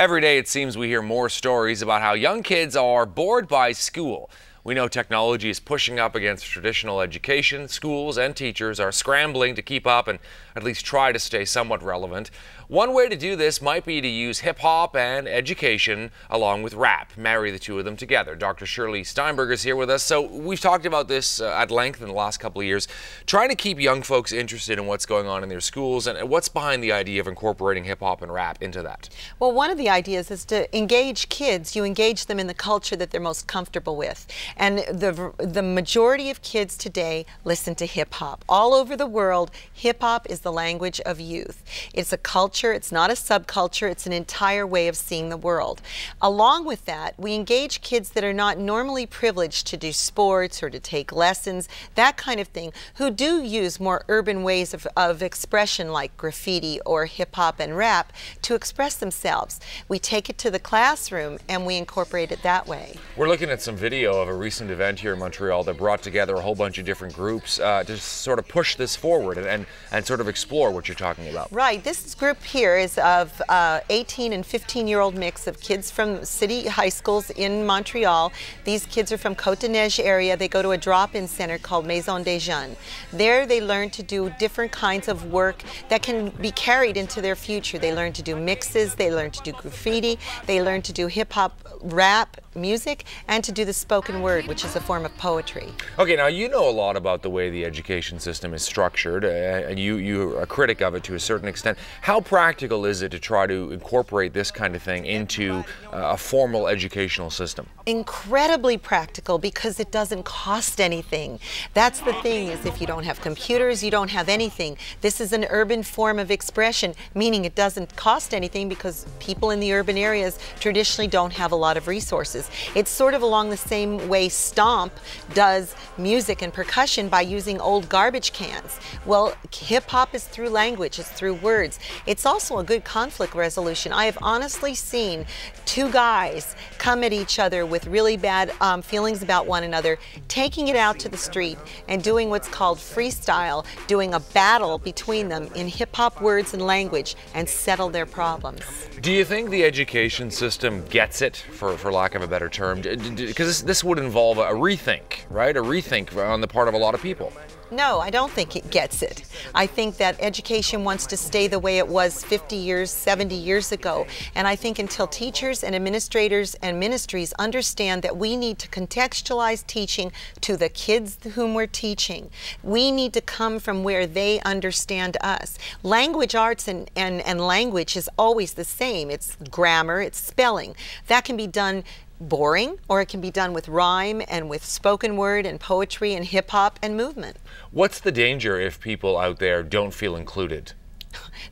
Every day it seems we hear more stories about how young kids are bored by school. We know technology is pushing up against traditional education. Schools and teachers are scrambling to keep up and at least try to stay somewhat relevant. One way to do this might be to use hip-hop and education along with rap, marry the two of them together. Dr. Shirley Steinberg is here with us. So we've talked about this at length in the last couple of years, trying to keep young folks interested in what's going on in their schools and what's behind the idea of incorporating hip-hop and rap into that. Well, one of the ideas is to engage kids. You engage them in the culture that they're most comfortable with. And the majority of kids today listen to hip-hop. All over the world, hip-hop is the language of youth. It's a culture, it's not a subculture, it's an entire way of seeing the world. Along with that, we engage kids that are not normally privileged to do sports or to take lessons, that kind of thing, who do use more urban ways of expression like graffiti or hip-hop and rap to express themselves. We take it to the classroom and we incorporate it that way. We're looking at some video of a recent event here in Montreal that brought together a whole bunch of different groups to sort of push this forward and sort of explore what you're talking about. Right. This group here is of 18 and 15-year-old mix of kids from city high schools in Montreal. These kids are from Côte-de-Neige area. They go to a drop-in center called Maison des Jeunes. There they learn to do different kinds of work that can be carried into their future. They learn to do mixes, they learn to do graffiti, they learn to do hip-hop rap music, and to do the spoken word, which is a form of poetry. Okay, now you know a lot about the way the education system is structured, and you're a critic of it to a certain extent. How practical is it to try to incorporate this kind of thing into a formal educational system? Incredibly practical, because it doesn't cost anything. That's the thing, is if you don't have computers, you don't have anything. This is an urban form of expression, meaning it doesn't cost anything because people in the urban areas traditionally don't have a lot of resources. It's sort of along the same way Stomp does music and percussion by using old garbage cans. Well, hip-hop is through language, it's through words. It's also a good conflict resolution. I have honestly seen two guys come at each other with really bad feelings about one another, taking it out to the street and doing what's called freestyle, doing a battle between them in hip-hop words and language, and settle their problems. Do you think the education system gets it, for lack of a better term? Because this would involve a rethink, right? A rethink on the part of a lot of people. No, I don't think it gets it. I think that education wants to stay the way it was 50 years, 70 years ago. And I think until teachers and administrators and ministries understand that we need to contextualize teaching to the kids whom we're teaching, we need to come from where they understand us. Language arts and language is always the same. It's grammar, it's spelling. That can be done boring, or it can be done with rhyme and with spoken word and poetry and hip-hop and movement. What's the danger if people out there don't feel included?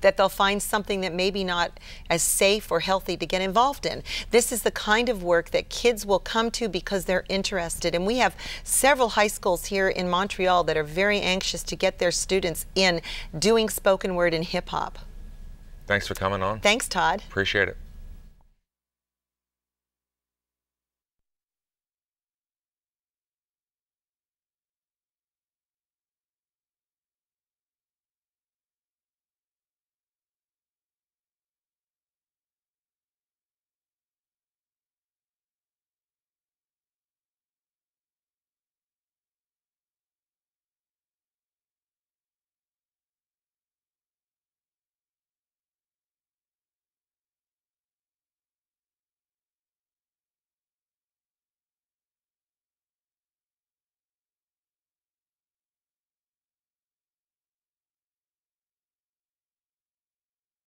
That they'll find something that maybe not as safe or healthy to get involved in. This is the kind of work that kids will come to because they're interested. And we have several high schools here in Montreal that are very anxious to get their students in doing spoken word and hip-hop. Thanks for coming on. Thanks, Todd. Appreciate it.